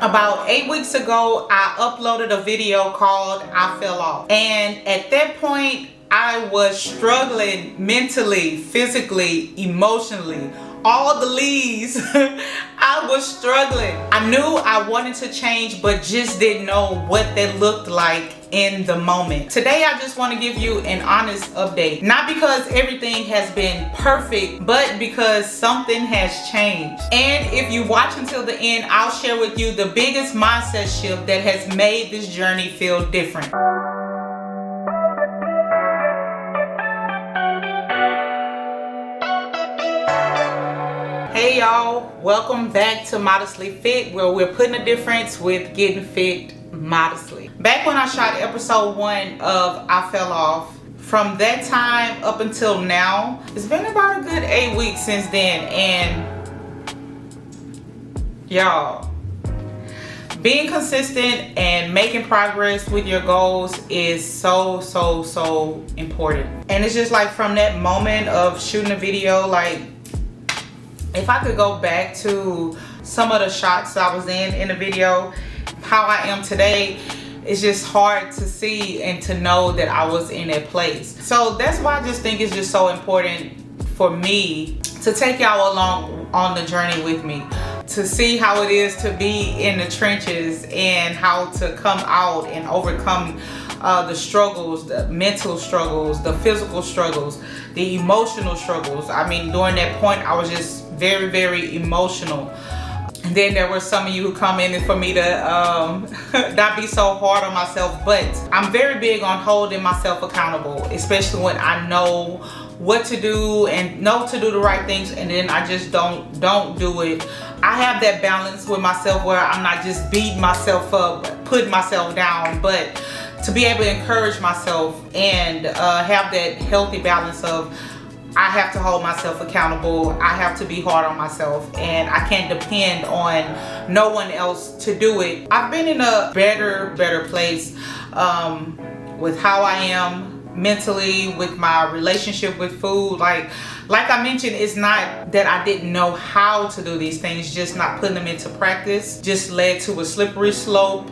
About 8 weeks ago, I uploaded a video called I Fell Off. And at that point, I was struggling mentally, physically, emotionally. All the leads, I was struggling. I knew I wanted to change, but just didn't know what that looked like in the moment. Today, I just want to give you an honest update. Not because everything has been perfect, but because something has changed. And if you watch until the end, I'll share with you the biggest mindset shift that has made this journey feel different. Hey y'all, welcome back to Modestly Fit, where we're putting a difference with getting fit modestly. Back when I shot episode 1 of I Fell Off, from that time up until now, it's been about a good 8 weeks since then, and y'all, being consistent and making progress with your goals is so important. And it's just like from that moment of shooting a video, like if I could go back to some of the shots I was in the video, how I am today, it's just hard to see and to know that I was in that place. So that's why I just think it's just so important for me to take y'all along on the journey with me, to see how it is to be in the trenches and how to come out and overcome the struggles, the mental struggles, the physical struggles, the emotional struggles. I mean, during that point, I was just very emotional. And then there were some of you who come in for me to not be so hard on myself, but I'm very big on holding myself accountable, especially when I know what to do and know to do the right things, and then I just don't do it. I have that balance with myself where I'm not just beating myself up, putting myself down, but to be able to encourage myself and have that healthy balance of I have to hold myself accountable. I have to be hard on myself, and I can't depend on no one else to do it. I've been in a better place with how I am mentally, with my relationship with food. Like I mentioned, it's not that I didn't know how to do these things, just not putting them into practice just led to a slippery slope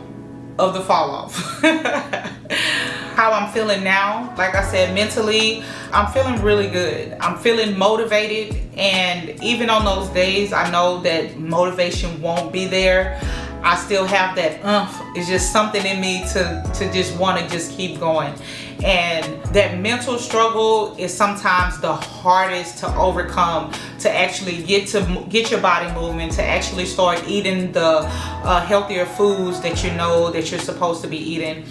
of the fall off. How I'm feeling now, like I said, mentally, I'm feeling really good. I'm feeling motivated, and even on those days I know that motivation won't be there, I still have that it's just something in me to just want to just keep going. And that mental struggle is sometimes the hardest to overcome, to actually get your body moving, to actually start eating the healthier foods that you know that you're supposed to be eating.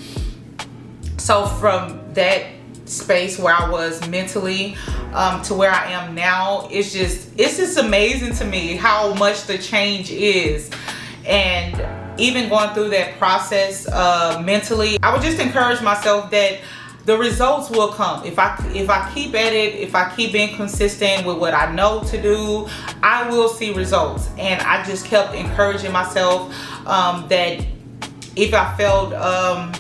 So from that space where I was mentally to where I am now, it's just amazing to me how much the change is. And even going through that process mentally, I would just encourage myself that the results will come. If I keep at it, if I keep being consistent with what I know to do, I will see results. And I just kept encouraging myself that if I felt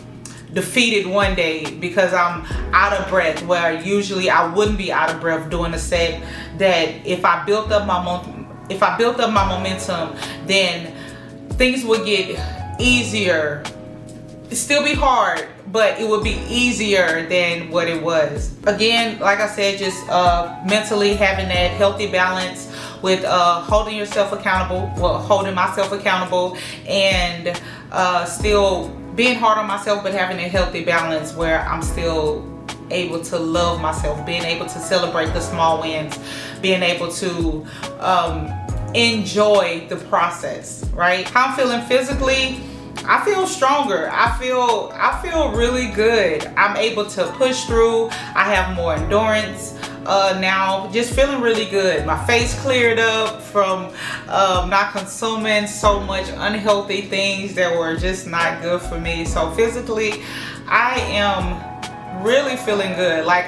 defeated one day because I'm out of breath, where usually I wouldn't be out of breath doing a set, that if I built up my momentum, then things would get easier. It'd still be hard, but it would be easier than what it was. Again, like I said, just mentally having that healthy balance with holding myself accountable, and still being hard on myself, but having a healthy balance where I'm still able to love myself, being able to celebrate the small wins, being able to enjoy the process, right? How I'm feeling physically, I feel stronger. I feel really good. I'm able to push through. I have more endurance now, just feeling really good. My face cleared up from not consuming so much unhealthy things that were just not good for me. So physically, I am really feeling good. Like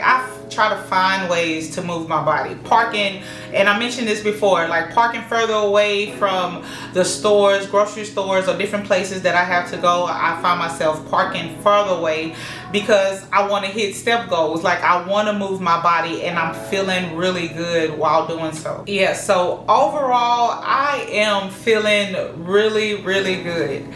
try to find ways to move my body. Parking, and I mentioned this before, like parking further away from the stores, grocery stores, or different places that I have to go. I find myself parking further away because I want to hit step goals. Like I want to move my body, and I'm feeling really good while doing so. Yeah, so overall I am feeling really good.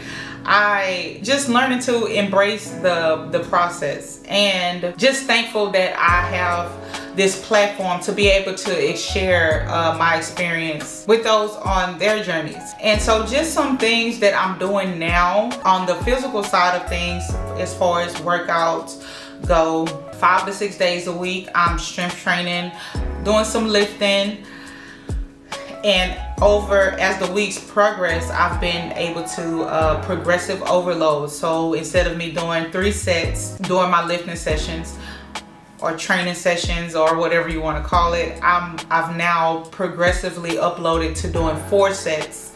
I just learning to embrace the process, and just thankful that I have this platform to be able to share my experience with those on their journeys. And so just some things that I'm doing now on the physical side of things, as far as workouts go, 5 to 6 days a week I'm strength training, doing some lifting. And over as the weeks progress, I've been able to progressive overload. So instead of me doing 3 sets during my lifting sessions or training sessions or whatever you want to call it, I've now progressively uploaded to doing 4 sets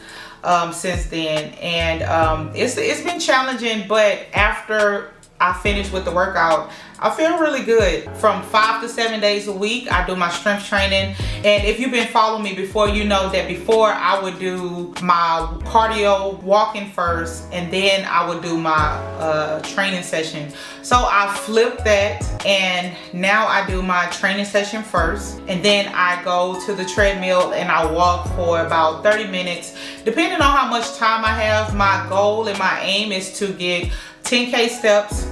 since then. And it's been challenging, but after I finish with the workout, I feel really good. From 5 to 7 days a week, I do my strength training. And if you've been following me before, you know that before I would do my cardio walking first, and then I would do my training session. So I flipped that, and now I do my training session first, and then I go to the treadmill and I walk for about 30 minutes. Depending on how much time I have, my goal and my aim is to get 10K steps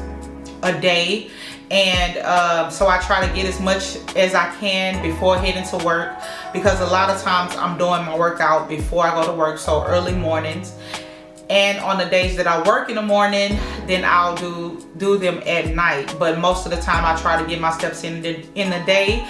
a day. And so I try to get as much as I can before heading to work, because a lot of times I'm doing my workout before I go to work, so early mornings. And on the days that I work in the morning, then I'll do them at night. But most of the time I try to get my steps in the day.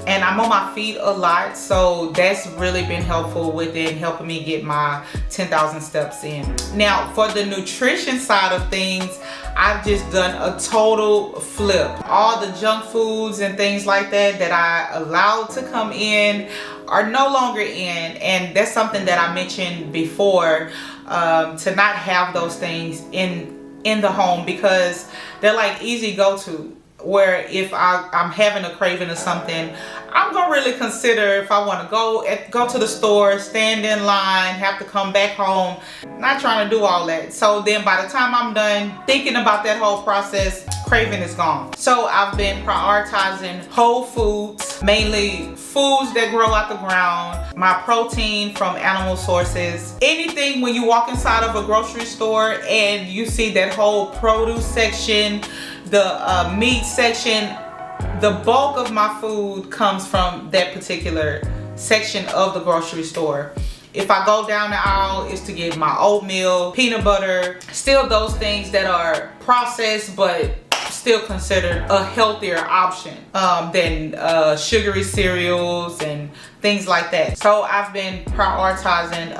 And I'm on my feet a lot, so that's really been helpful within helping me get my 10,000 steps in. Now, for the nutrition side of things, I've just done a total flip. All the junk foods and things like that I allowed to come in are no longer in, and that's something that I mentioned before, to not have those things in the home, because they're like easy go-to. Where if I'm having a craving or something, I'm gonna really consider if I want to go to the store, stand in line, have to come back home. Not trying to do all that. So then by the time I'm done thinking about that whole process, craving is gone. So I've been prioritizing whole foods, mainly foods that grow out the ground, my protein from animal sources. Anything, when you walk inside of a grocery store and you see that whole produce section, the meat section, the bulk of my food comes from that particular section of the grocery store. If I go down the aisle, it's to get my oatmeal, peanut butter, still those things that are processed but still considered a healthier option than sugary cereals and things like that. So I've been prioritizing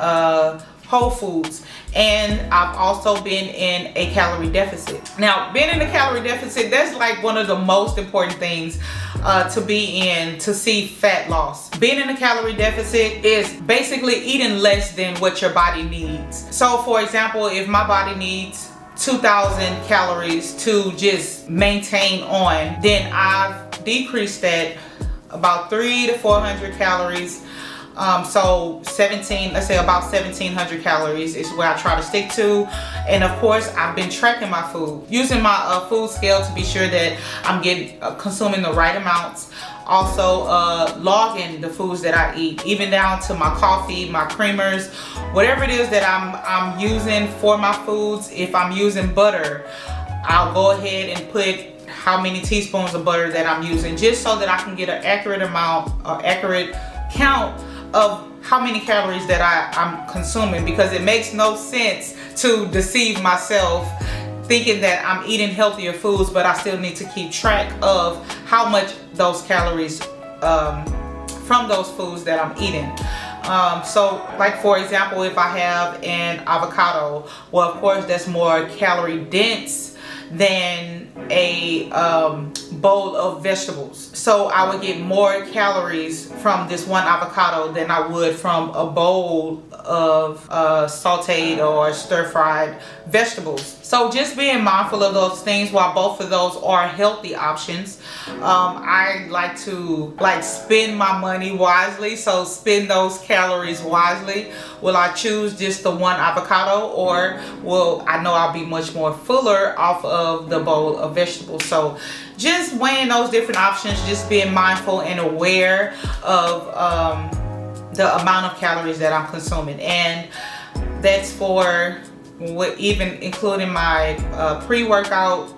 whole foods, and I've also been in a calorie deficit. Now, being in a calorie deficit, that's like one of the most important things to be in to see fat loss. Being in a calorie deficit is basically eating less than what your body needs. So for example, if my body needs 2,000 calories to just maintain on, then I've decreased that about 300 to 400 calories. So let's say about 1,700 calories is where I try to stick to. And of course, I've been tracking my food, using my food scale to be sure that I'm consuming the right amounts. Also logging the foods that I eat, even down to my coffee, my creamers, whatever it is that I'm using for my foods. If I'm using butter, I'll go ahead and put how many teaspoons of butter that I'm using, just so that I can get an accurate amount or accurate count of how many calories that I'm consuming, because it makes no sense to deceive myself thinking that I'm eating healthier foods, but I still need to keep track of how much those calories from those foods that I'm eating. So like for example, if I have an avocado, well of course that's more calorie dense than a bowl of vegetables. So I would get more calories from this one avocado than I would from a bowl of sauteed or stir-fried vegetables. So just being mindful of those things. While both of those are healthy options, I like to spend my money wisely. So spend those calories wisely. Will I choose just the one avocado, or will I know I'll be much more fuller off of the bowl of vegetables? So just weighing those different options, just being mindful and aware of the amount of calories that I'm consuming. And that's for even including my pre-workout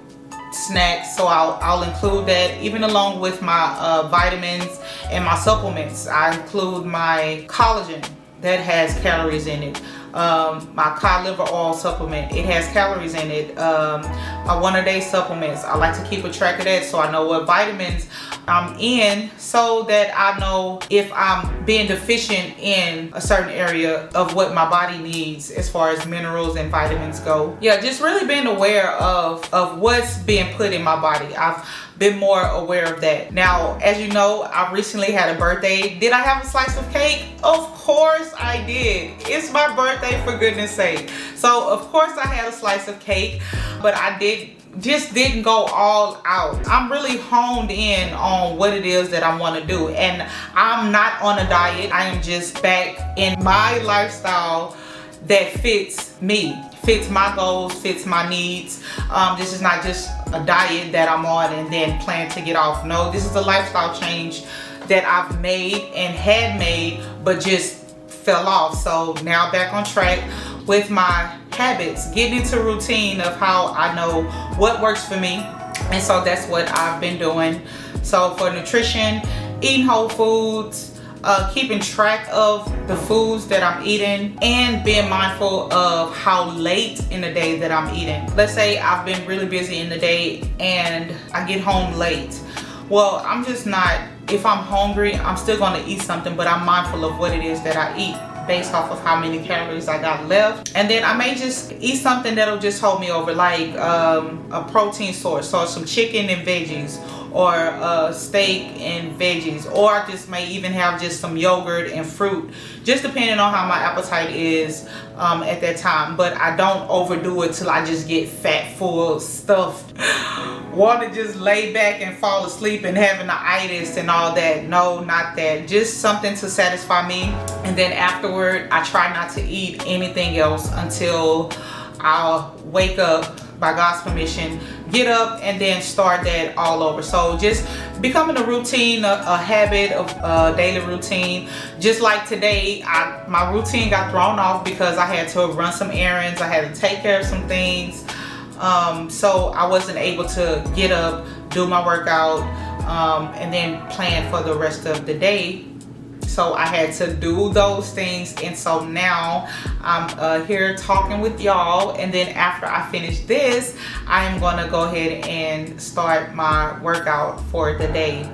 snacks. So I'll include that, even along with my vitamins and my supplements. I include my collagen that has calories in it. My cod liver oil supplement, it has calories in it. My one-a-day supplements, I like to keep a track of that so I know what vitamins I'm in, so that I know if I'm being deficient in a certain area of what my body needs as far as minerals and vitamins go. Yeah, just really being aware of what's being put in my body. I've been more aware of that. Now, as you know, I recently had a birthday. Did I have a slice of cake? Of course I did. It's my birthday, for goodness sake. So of course I had a slice of cake, but I didn't go all out. I'm really honed in on what it is that I want to do, and I'm not on a diet. I am just back in my lifestyle that fits me, fits my goals, fits my needs. This is not just a diet that I'm on and then plan to get off. No, this is a lifestyle change that I've made and had made, but just fell off. So now back on track with my habits, getting into routine of how I know what works for me. And so that's what I've been doing. So for nutrition, eating whole foods, keeping track of the foods that I'm eating, and being mindful of how late in the day that I'm eating. Let's say I've been really busy in the day and I get home late. Well, I'm just not, if I'm hungry, I'm still gonna eat something, but I'm mindful of what it is that I eat based off of how many calories I got left. And then I may just eat something that'll just hold me over, like a protein source, so some chicken and veggies, or steak and veggies, or I just may even have just some yogurt and fruit, just depending on how my appetite is at that time. But I don't overdo it till I just get fat, full, stuffed, want to just lay back and fall asleep and having the itis and all that. No, not that. Just something to satisfy me. And then afterward, I try not to eat anything else until I'll wake up, by God's permission, get up and then start that all over. So just becoming a routine, a habit of a daily routine. Just like today, my routine got thrown off because I had to run some errands. I had to take care of some things. So I wasn't able to get up, do my workout, and then plan for the rest of the day. So I had to do those things, and so now I'm here talking with y'all, and then after I finish this, I am gonna go ahead and start my workout for the day.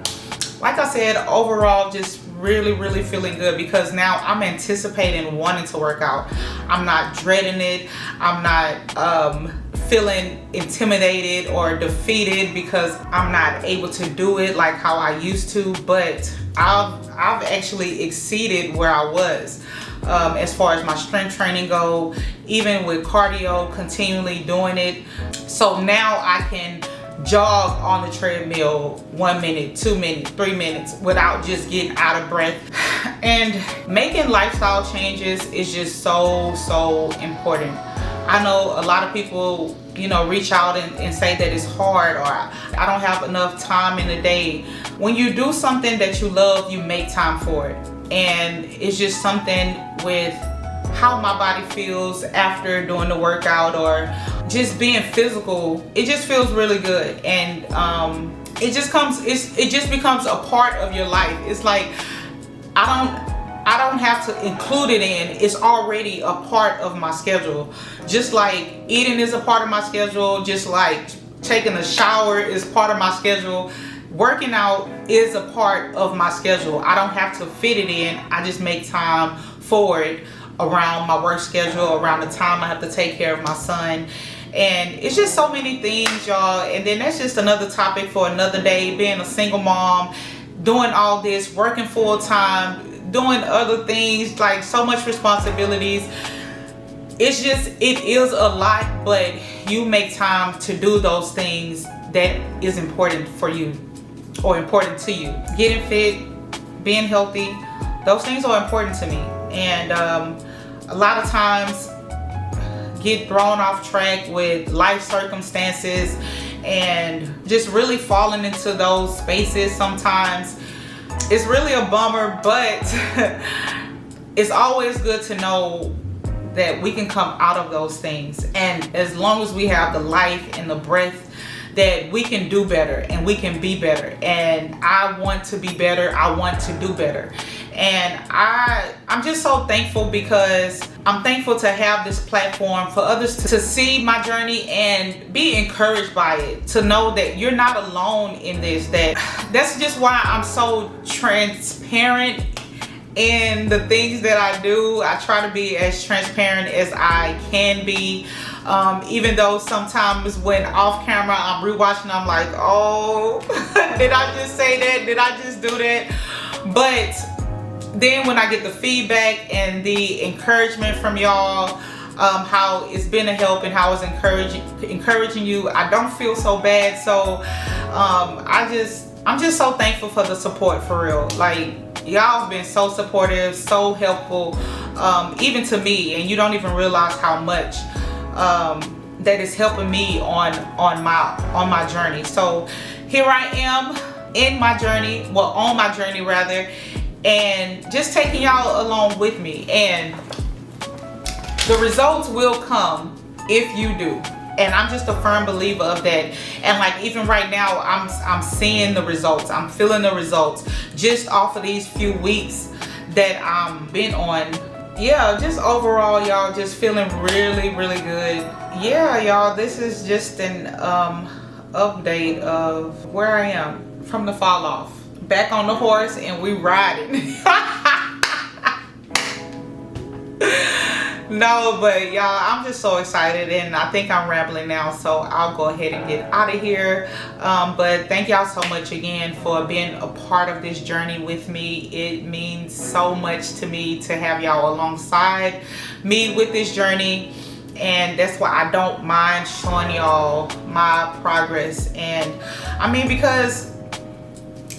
Like I said, overall, just really feeling good, because now I'm anticipating wanting to work out. I'm not dreading it. I'm not feeling intimidated or defeated because I'm not able to do it like how I used to. But I've actually exceeded where I was as far as my strength training go, even with cardio, continually doing it. So now I can jog on the treadmill 1 minute, 2 minutes, 3 minutes without just getting out of breath. And making lifestyle changes is just so important. I know a lot of people, reach out and say that it's hard, or I don't have enough time in the day. When you do something that you love, you make time for it. And it's just something with how my body feels after doing the workout, or just being physical. It just feels really good. And it just becomes a part of your life. It's like I don't have to include it in. It's already a part of my schedule. Just like eating is a part of my schedule, just like taking a shower is part of my schedule. Working out is a part of my schedule. I don't have to fit it in. I just make time for it around my work schedule, around the time I have to take care of my son. And it's just so many things, y'all. And then that's just another topic for another day. Being a single mom, doing all this, working full time, doing other things, like so much responsibilities. It's just, it is a lot, but you make time to do those things that is important for you or important to you. Getting fit, being healthy, those things are important to me. And a lot of times get thrown off track with life circumstances and just really falling into those spaces sometimes. It's really a bummer, but it's always good to know that we can come out of those things. And as long as we have the life and the breath, that we can do better and we can be better. And I want to be better. I want to do better. And I'm just so thankful, because I'm thankful to have this platform for others to see my journey and be encouraged by it, to know that you're not alone in this. That's just why I'm so transparent in the things that I do. I try to be as transparent as I can be. Even though sometimes when off camera I'm rewatching, I'm like, oh, did I just say that? Did I just do that? But then when I get the feedback and the encouragement from y'all, how it's been a help and how it's encouraging you, I don't feel so bad. So I'm just so thankful for the support, for real. Like, y'all have been so supportive, so helpful, even to me, and you don't even realize how much that is helping me on my journey. So here I am in my journey, well, on my journey rather, and just taking y'all along with me. And the results will come if you do. And I'm just a firm believer of that. And like, even right now, I'm seeing the results. I'm feeling the results just off of these few weeks that I'm been on. Yeah, just overall, y'all, just feeling really, really good. Yeah, y'all, this is just an update of where I am from the fall off. Back on the horse and we riding. No, but y'all, I'm just so excited, and I think I'm rambling now, so I'll go ahead and get out of here. But thank y'all so much again for being a part of this journey with me. It means so much to me to have y'all alongside me with this journey, and that's why I don't mind showing y'all my progress. And I mean, because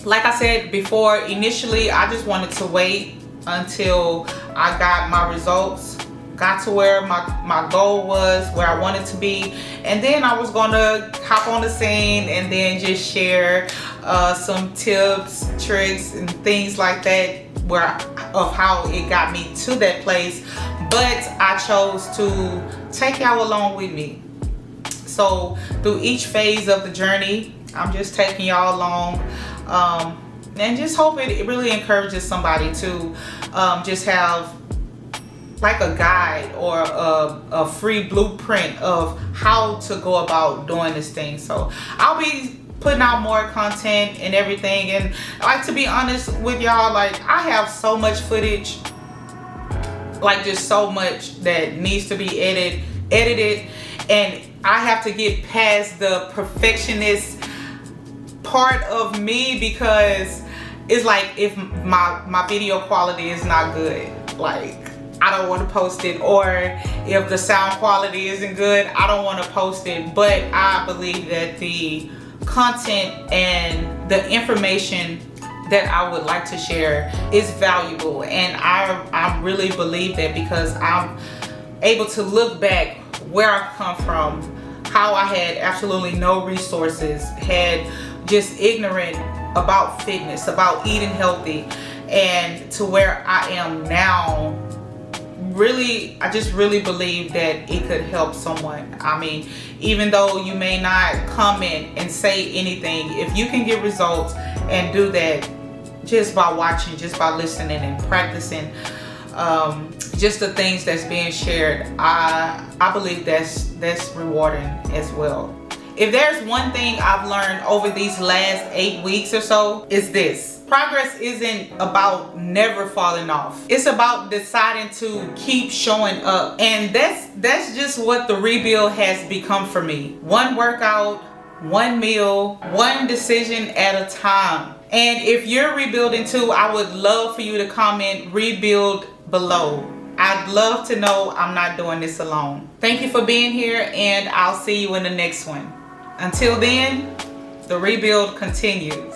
like I said before, initially I just wanted to wait until I got my results, got to where my goal was, where I wanted to be, and then I was gonna hop on the scene and then just share some tips, tricks, and things like that of how it got me to that place. But I chose to take y'all along with me. So through each phase of the journey, I'm just taking y'all along, and just hope it really encourages somebody to just have like a guide or a free blueprint of how to go about doing this thing. So I'll be putting out more content and everything. And like, to be honest with y'all, like, I have so much footage, like just so much that needs to be edited, and I have to get past the perfectionist part of me, because it's like, if my video quality is not good, like, I don't want to post it. Or if the sound quality isn't good, I don't want to post it. But I believe that the content and the information that I would like to share is valuable, and I really believe that, because I'm able to look back where I've come from, how I had absolutely no resources, had just ignorant about fitness, about eating healthy, and to where I am now. Really, I just really believe that it could help someone. I mean, even though you may not comment and say anything, if you can get results and do that just by watching, just by listening and practicing, just the things that's being shared, I believe that's rewarding as well. If there's one thing I've learned over these last 8 weeks or so, is this: progress isn't about never falling off. It's about deciding to keep showing up. And that's just what the rebuild has become for me. One workout, one meal, one decision at a time. And if you're rebuilding too, I would love for you to comment rebuild below. I'd love to know I'm not doing this alone. Thank you for being here, and I'll see you in the next one. Until then, the rebuild continues.